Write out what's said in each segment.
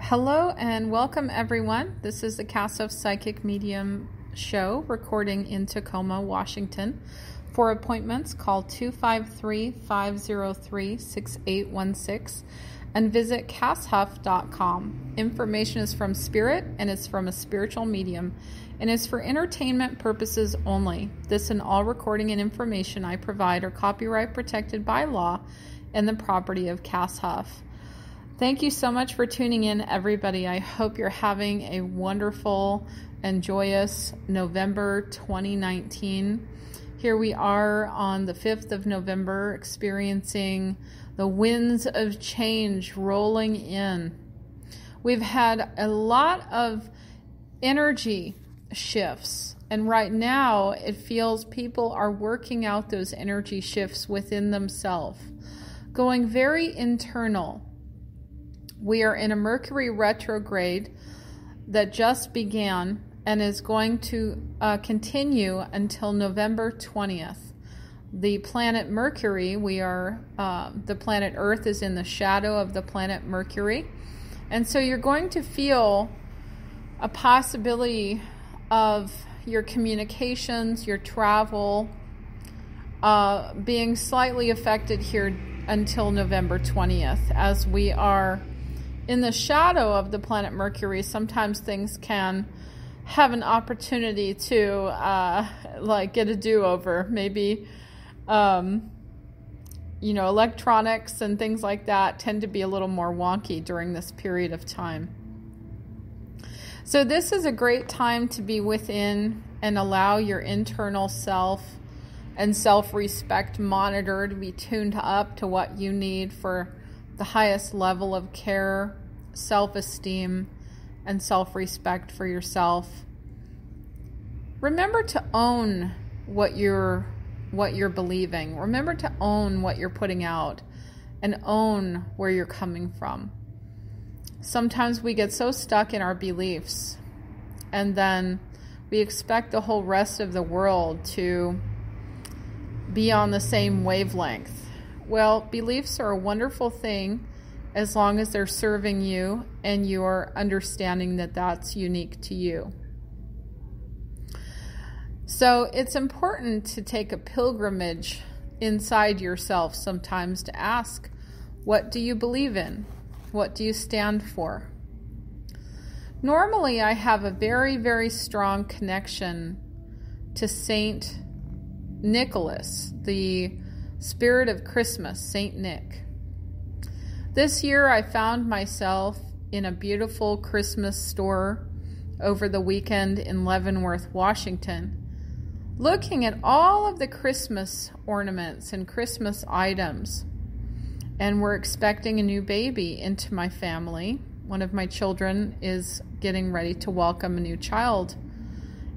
Hello and welcome everyone. This is the Cast of Psychic Medium show recording in Tacoma, Washington. For appointments, call 253-503-6816 and visit casthuff.com. Information is from Spirit and it's from a spiritual medium and is for entertainment purposes only. This and all recording and information I provide are copyright protected by law and the property of Cast Huff. Thank you so much for tuning in, everybody. I hope you're having a wonderful and joyous November 2019. Here we are on the 5th of November, experiencing the winds of change rolling in. We've had a lot of energy shifts, and right now it feels people are working out those energy shifts within themselves, going very internal. We are in a Mercury retrograde that just began and is going to continue until November 20th. The planet Mercury, the planet Earth is in the shadow of the planet Mercury. And so you're going to feel a possibility of your communications, your travel, being slightly affected here until November 20th, as we are in the shadow of the planet Mercury. Sometimes things can have an opportunity to get a do-over. Maybe, electronics and things like that tend to be a little more wonky during this period of time. So this is a great time to be within and allow your internal self and self-respect monitor to be tuned up to what you need for the highest level of care, self-esteem, and self-respect for yourself. Remember to own what you're believing. Remember to own what you're putting out and own where you're coming from. Sometimes we get so stuck in our beliefs and then we expect the whole rest of the world to be on the same wavelength. Well, beliefs are a wonderful thing as long as they're serving you and you're understanding that that's unique to you. So it's important to take a pilgrimage inside yourself sometimes to ask, what do you believe in? What do you stand for? Normally, I have a very, very strong connection to Saint Nicholas, the Spirit of Christmas, Saint Nick. This year I found myself in a beautiful Christmas store over the weekend in Leavenworth, Washington, looking at all of the Christmas ornaments and Christmas items. And we're expecting a new baby into my family. One of my children is getting ready to welcome a new child,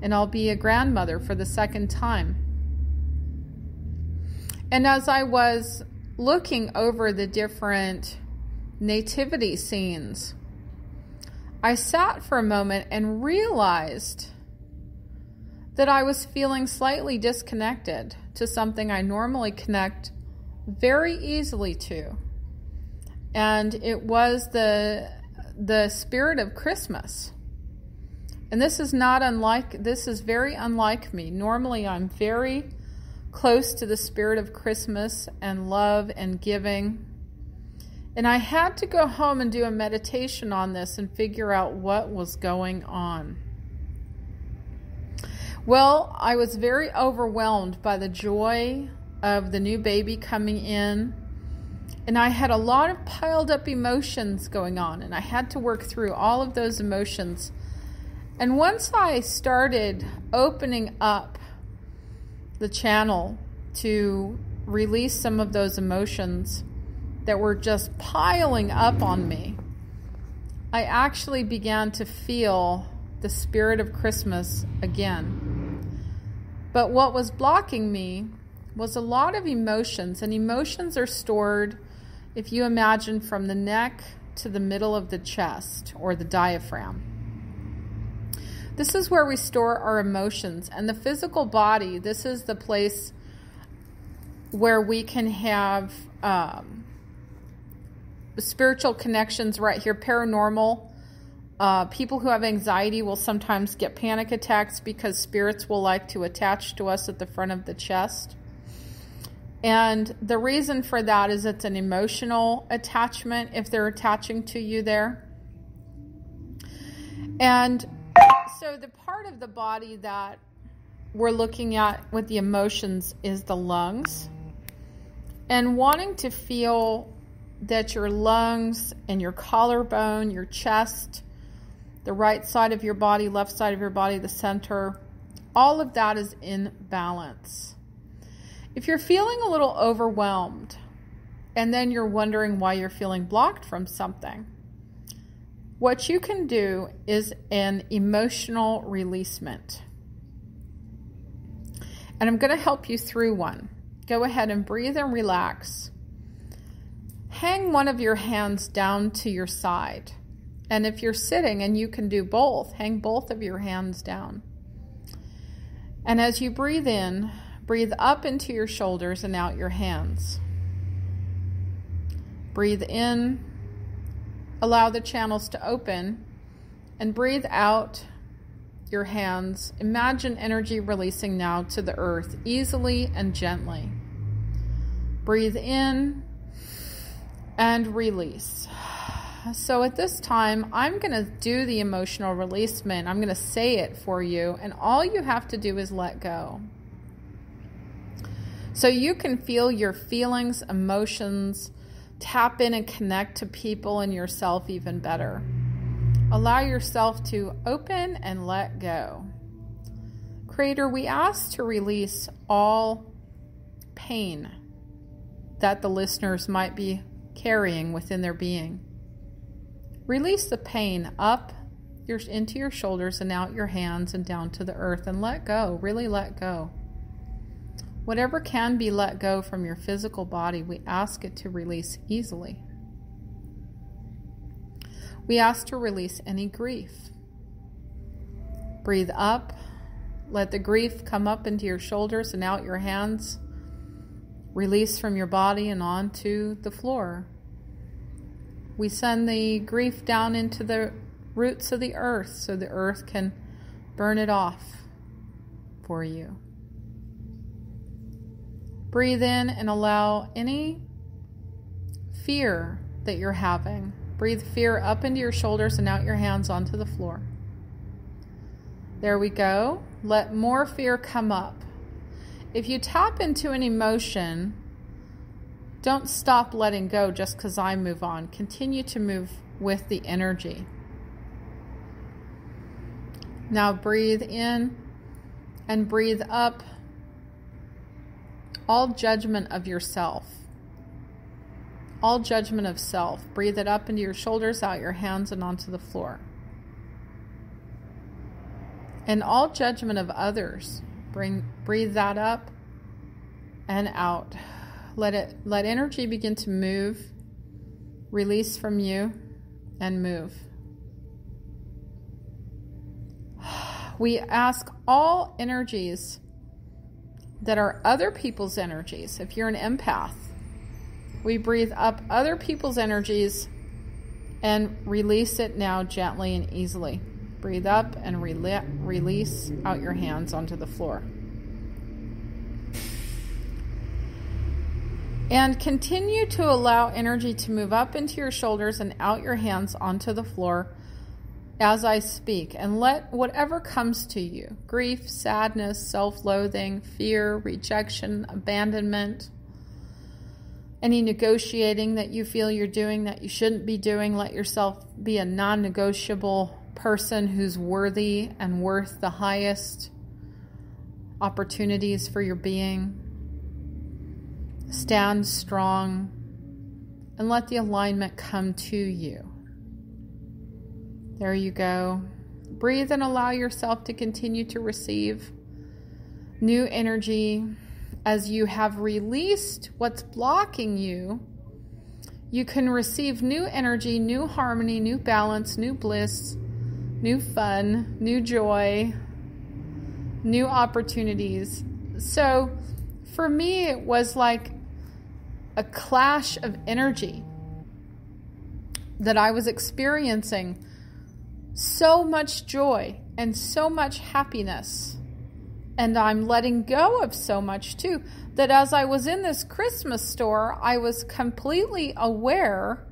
and I'll be a grandmother for the second time. And as I was looking over the different nativity scenes, I sat for a moment and realized that I was feeling slightly disconnected to something I normally connect very easily to. And it was the spirit of Christmas. And this is very unlike me. Normally I'm very close to the spirit of Christmas and love and giving. And I had to go home and do a meditation on this and figure out what was going on. Well, I was very overwhelmed by the joy of the new baby coming in. And I had a lot of piled up emotions going on, and I had to work through all of those emotions. And once I started opening up the channel to release some of those emotions that were just piling up on me, I actually began to feel the spirit of Christmas again. But what was blocking me was a lot of emotions, and emotions are stored, if you imagine, from the neck to the middle of the chest or the diaphragm. This is where we store our emotions. And the physical body, this is the place where we can have spiritual connections right here, paranormal People who have anxiety will sometimes get panic attacks because spirits will like to attach to us at the front of the chest. And the reason for that is it's an emotional attachment if they're attaching to you there. And so the part of the body that we're looking at with the emotions is the lungs. And wanting to feel that your lungs and your collarbone, your chest, the right side of your body, left side of your body, the center, all of that is in balance. If you're feeling a little overwhelmed and then you're wondering why you're feeling blocked from something, what you can do is an emotional releasement. And I'm going to help you through one. Go ahead and breathe and relax. Hang one of your hands down to your side. And if you're sitting and you can do both, hang both of your hands down. And as you breathe in, breathe up into your shoulders and out your hands. Breathe in, allow the channels to open, and breathe out your hands. Imagine energy releasing now to the earth, easily and gently. Breathe in and release. So at this time, I'm going to do the emotional releasement. I'm going to say it for you, and all you have to do is let go. So you can feel your feelings, emotions, tap in and connect to people and yourself even better. Allow yourself to open and let go. Creator, we ask to release all pain that the listeners might be carrying within their being. Release the pain up into your shoulders and out your hands and down to the earth, and let go. Really let go. Whatever can be let go from your physical body, we ask it to release easily. We ask to release any grief. Breathe up. Let the grief come up into your shoulders and out your hands. Release from your body and onto the floor. We send the grief down into the roots of the earth so the earth can burn it off for you. Breathe in and allow any fear that you're having. Breathe fear up into your shoulders and out your hands onto the floor. There we go. Let more fear come up. If you tap into an emotion, don't stop letting go just because I move on. Continue to move with the energy. Now breathe in and breathe up all judgment of yourself. All judgment of self. Breathe it up into your shoulders, out your hands, and onto the floor. And all judgment of others. Breathe that up and out. Let energy begin to move. Release from you and move. We ask all energies that are other people's energies. If you're an empath, we breathe up other people's energies and release it now gently and easily. Breathe up and release out your hands onto the floor. And continue to allow energy to move up into your shoulders and out your hands onto the floor as I speak. And let whatever comes to you, grief, sadness, self-loathing, fear, rejection, abandonment, any negotiating that you feel you're doing that you shouldn't be doing, let yourself be a non-negotiable person who's worthy and worth the highest opportunities for your being. Stand strong and let the alignment come to you. There you go. Breathe and allow yourself to continue to receive new energy. As you have released what's blocking you, you can receive new energy, new harmony, new balance, new bliss, new fun, new joy, new opportunities. So for me, it was like a clash of energy that I was experiencing so much joy and so much happiness. And I'm letting go of so much too, that as I was in this Christmas store, I was completely aware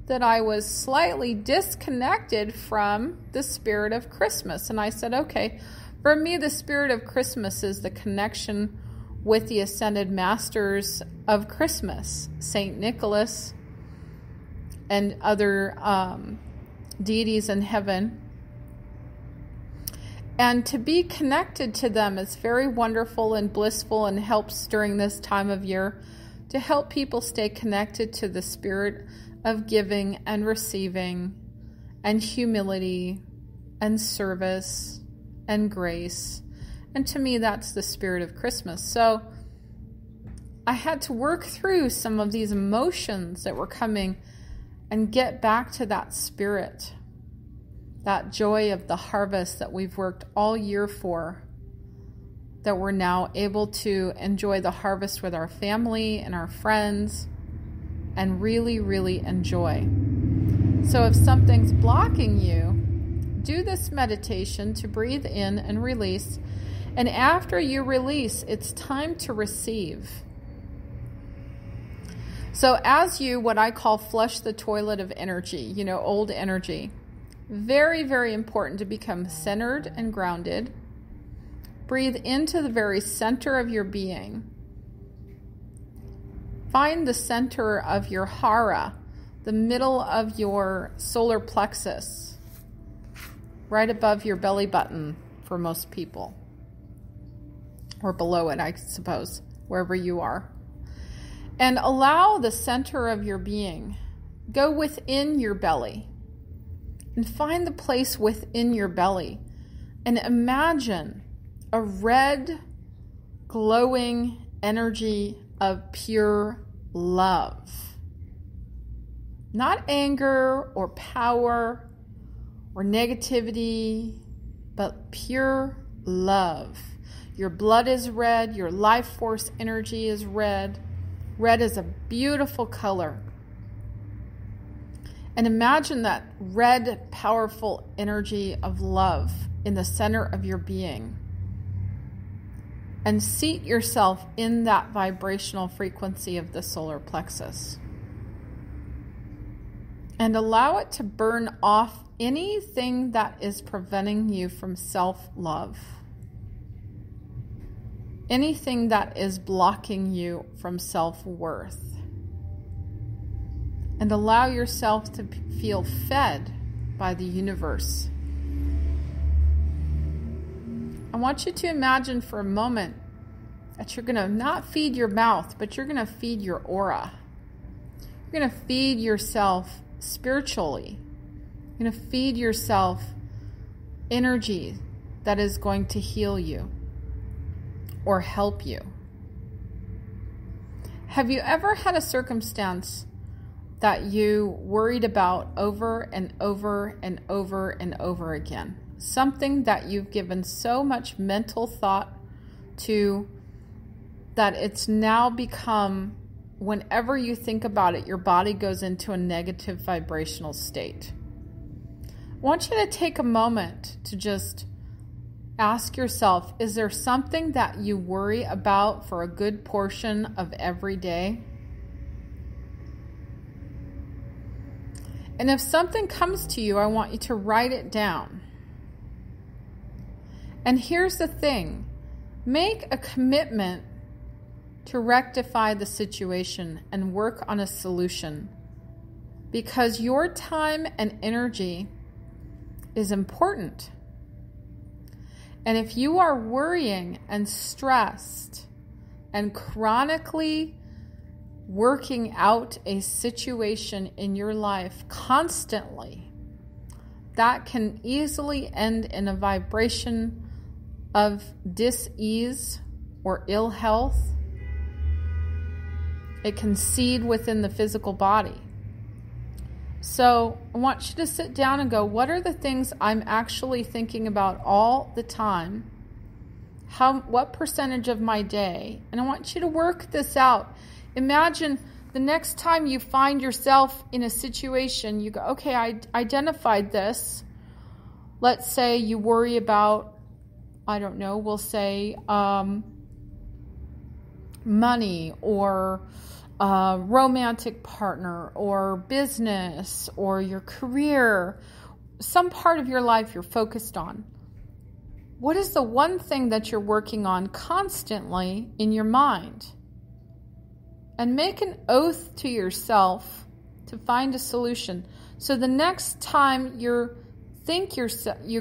that I was slightly disconnected from the spirit of Christmas. And I said, okay, for me, the spirit of Christmas is the connection with the ascended masters of Christmas, Saint Nicholas and other deities in heaven. And to be connected to them is very wonderful and blissful, and helps during this time of year to help people stay connected to the spirit of giving and receiving and humility and service and grace. And to me, that's the spirit of Christmas. So I had to work through some of these emotions that were coming and get back to that spirit, that joy of the harvest that we've worked all year for, that we're now able to enjoy the harvest with our family and our friends and really, really enjoy. So if something's blocking you, do this meditation to breathe in and release. And after you release, it's time to receive. So as you, what I call flush the toilet of energy, old energy, very, very important to become centered and grounded. Breathe into the very center of your being. Find the center of your hara, the middle of your solar plexus, right above your belly button for most people. Or below it, I suppose, wherever you are. And allow the center of your being. Go within your belly. And find the place within your belly. And imagine a red, glowing energy of pure love. Not anger or power or negativity, but pure love. Your blood is red. Your life force energy is red. Red is a beautiful color. And imagine that red, powerful energy of love in the center of your being. And seat yourself in that vibrational frequency of the solar plexus. And allow it to burn off anything that is preventing you from self-love. Anything that is blocking you from self-worth. And allow yourself to feel fed by the universe. I want you to imagine for a moment that you're going to not feed your mouth, but you're going to feed your aura. You're going to feed yourself spiritually. You're going to feed yourself energy that is going to heal you or help you. Have you ever had a circumstance that you worried about over and over and over and over again? Something that you've given so much mental thought to that it's now become, whenever you think about it, your body goes into a negative vibrational state. I want you to take a moment to just ask yourself, is there something that you worry about for a good portion of every day? And if something comes to you, I want you to write it down. And here's the thing. Make a commitment to rectify the situation and work on a solution. Because your time and energy is important. And if you are worrying and stressed and chronically working out a situation in your life constantly, that can easily end in a vibration of dis-ease or ill health. It can seed within the physical body. So I want you to sit down and go, what are the things I'm actually thinking about all the time? What percentage of my day? And I want you to work this out. Imagine the next time you find yourself in a situation, you go, okay, I identified this. let's say you worry about, I don't know, we'll say money or a romantic partner or business or your career, some part of your life you're focused on. What is the one thing that you're working on constantly in your mind? And make an oath to yourself to find a solution. So the next time you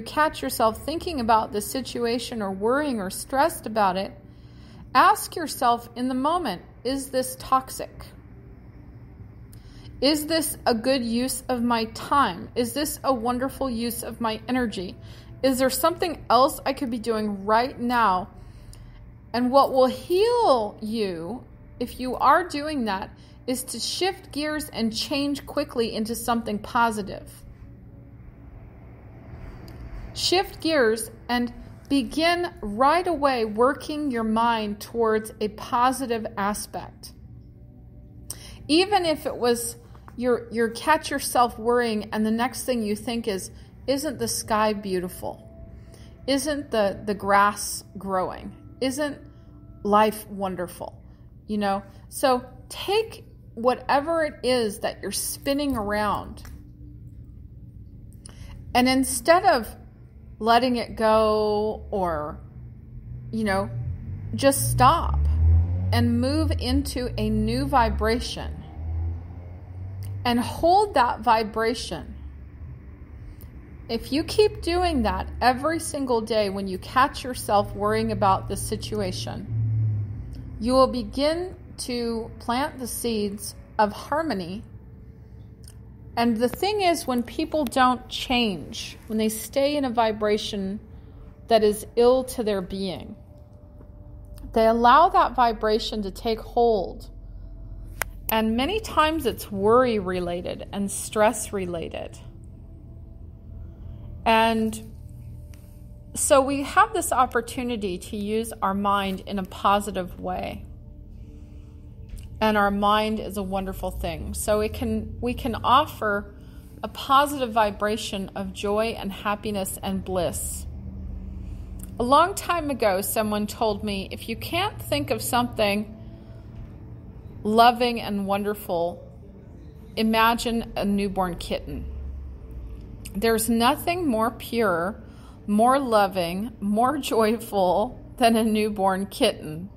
catch yourself thinking about the situation or worrying or stressed about it, ask yourself in the moment, is this toxic? Is this a good use of my time? Is this a wonderful use of my energy? Is there something else I could be doing right now? And what will heal you, if you are doing that, is to shift gears and change quickly into something positive. Shift gears and begin right away working your mind towards a positive aspect. Even if it was you catch yourself worrying and the next thing you think is, isn't the sky beautiful? Isn't the grass growing? Isn't life wonderful? So take whatever it is that you're spinning around, and instead of letting it go or, just stop and move into a new vibration and hold that vibration. If you keep doing that every single day when you catch yourself worrying about the situation, you will begin to plant the seeds of harmony. And the thing is, when people don't change, when they stay in a vibration that is ill to their being, they allow that vibration to take hold. And many times it's worry related and stress related. And so we have this opportunity to use our mind in a positive way. And our mind is a wonderful thing. So we can offer a positive vibration of joy and happiness and bliss. A long time ago, someone told me, if you can't think of something loving and wonderful, imagine a newborn kitten. There's nothing more pure, more loving, more joyful than a newborn kitten.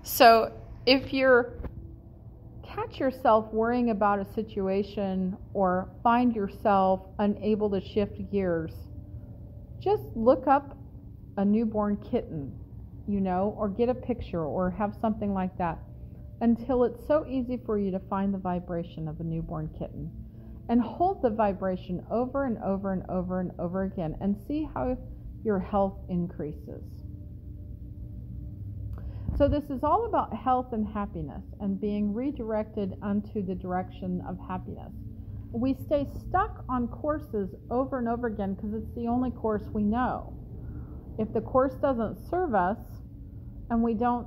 So if you catch yourself worrying about a situation or find yourself unable to shift gears, just look up a newborn kitten, or get a picture or have something like that until it's so easy for you to find the vibration of a newborn kitten. And hold the vibration over and over and over and over again and see how your health increases. So this is all about health and happiness and being redirected onto the direction of happiness. We stay stuck on courses over and over again because it's the only course we know. If the course doesn't serve us and we don't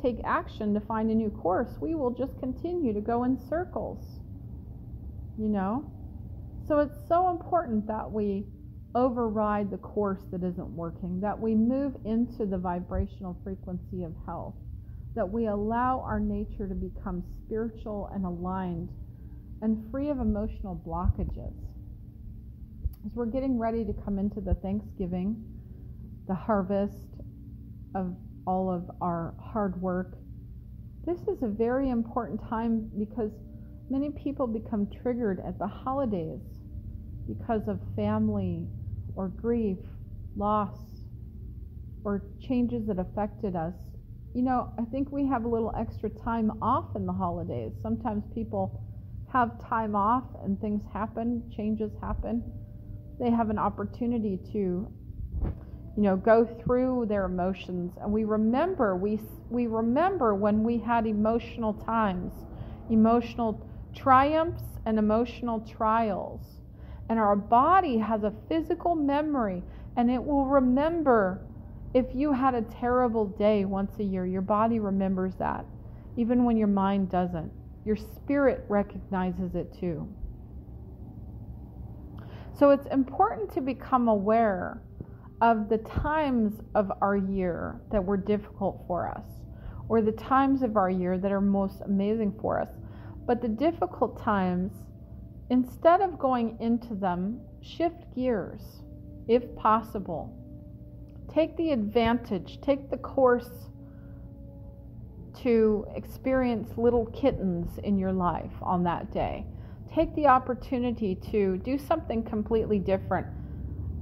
take action to find a new course, we will just continue to go in circles. So it's so important that we override the course that isn't working, that we move into the vibrational frequency of health, that we allow our nature to become spiritual and aligned and free of emotional blockages. As we're getting ready to come into the Thanksgiving, the harvest of all of our hard work, this is a very important time because many people become triggered at the holidays because of family or grief, loss, or changes that affected us. I think we have a little extra time off in the holidays. Sometimes people have time off and things happen, changes happen. They have an opportunity to, go through their emotions. And we remember when we had emotional times, emotional triumphs and emotional trials. And our body has a physical memory, and it will remember if you had a terrible day once a year. Your body remembers that, even when your mind doesn't. Your spirit recognizes it too. So it's important to become aware of the times of our year that were difficult for us, or the times of our year that are most amazing for us. But the difficult times, instead of going into them, shift gears, if possible. Take the advantage, take the course to experience little kittens in your life on that day. Take the opportunity to do something completely different.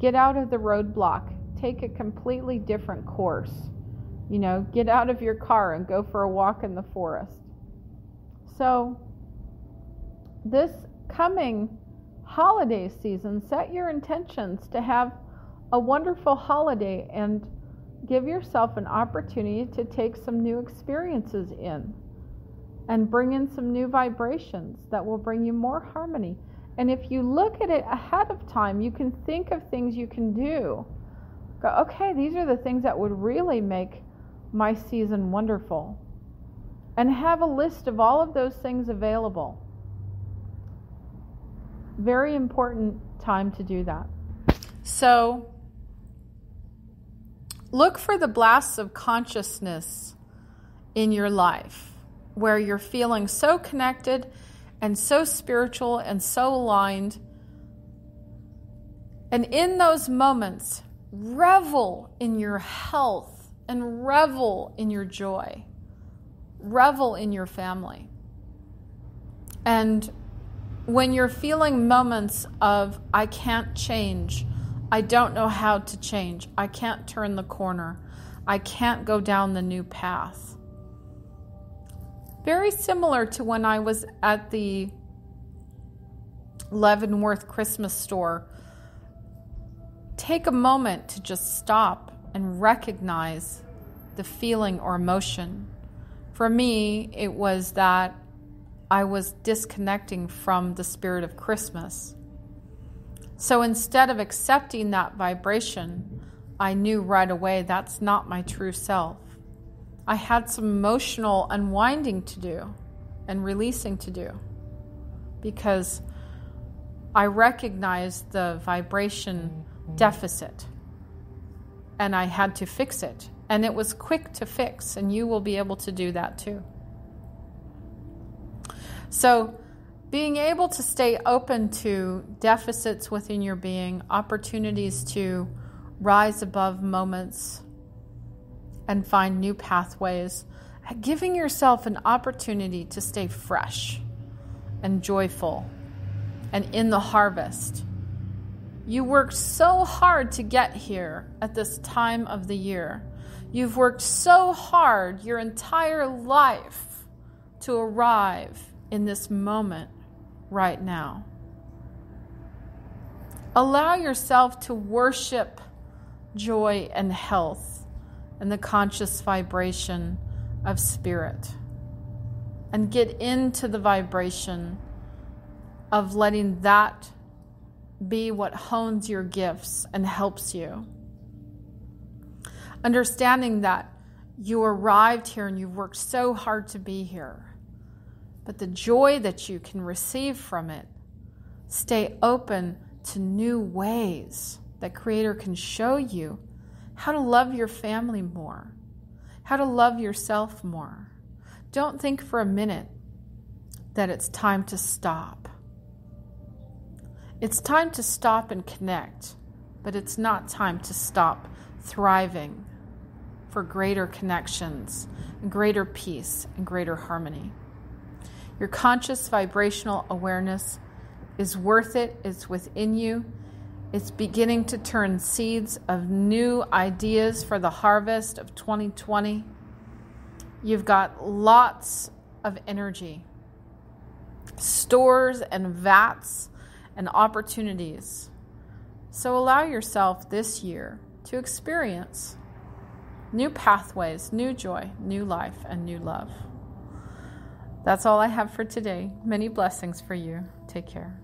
Get out of the roadblock. Take a completely different course. Get out of your car and go for a walk in the forest. So, this coming holiday season, set your intentions to have a wonderful holiday and give yourself an opportunity to take some new experiences in and bring in some new vibrations that will bring you more harmony. And if you look at it ahead of time, you can think of things you can do. Go, okay, these are the things that would really make my season wonderful. And have a list of all of those things available. Very important time to do that. So, look for the blasts of consciousness in your life where you're feeling so connected and so spiritual and so aligned. And in those moments, revel in your health and revel in your joy. Revel in your family. And when you're feeling moments of, I can't change, I don't know how to change, I can't turn the corner, I can't go down the new path. Very similar to when I was at the Leavenworth Christmas store. Take a moment to just stop and recognize the feeling or emotion. For me, it was that I was disconnecting from the spirit of Christmas. So instead of accepting that vibration, I knew right away that's not my true self. I had some emotional unwinding to do and releasing to do because I recognized the vibration deficit and I had to fix it. And it was quick to fix, and you will be able to do that too. So, being able to stay open to deficits within your being, opportunities to rise above moments and find new pathways, giving yourself an opportunity to stay fresh and joyful and in the harvest. You worked so hard to get here at this time of the year. You've worked so hard your entire life to arrive in this moment right now. Allow yourself to worship joy and health and the conscious vibration of spirit. And get into the vibration of letting that be what hones your gifts and helps you. Understanding that you arrived here and you've worked so hard to be here. But the joy that you can receive from it, stay open to new ways that Creator can show you how to love your family more, how to love yourself more. Don't think for a minute that it's time to stop. It's time to stop and connect, but it's not time to stop thriving for greater connections, and greater peace, and greater harmony. Your conscious vibrational awareness is worth it. It's within you. It's beginning to turn seeds of new ideas for the harvest of 2020. You've got lots of energy, stores and vats and opportunities. So allow yourself this year to experience new pathways, new joy, new life, and new love. That's all I have for today. Many blessings for you. Take care.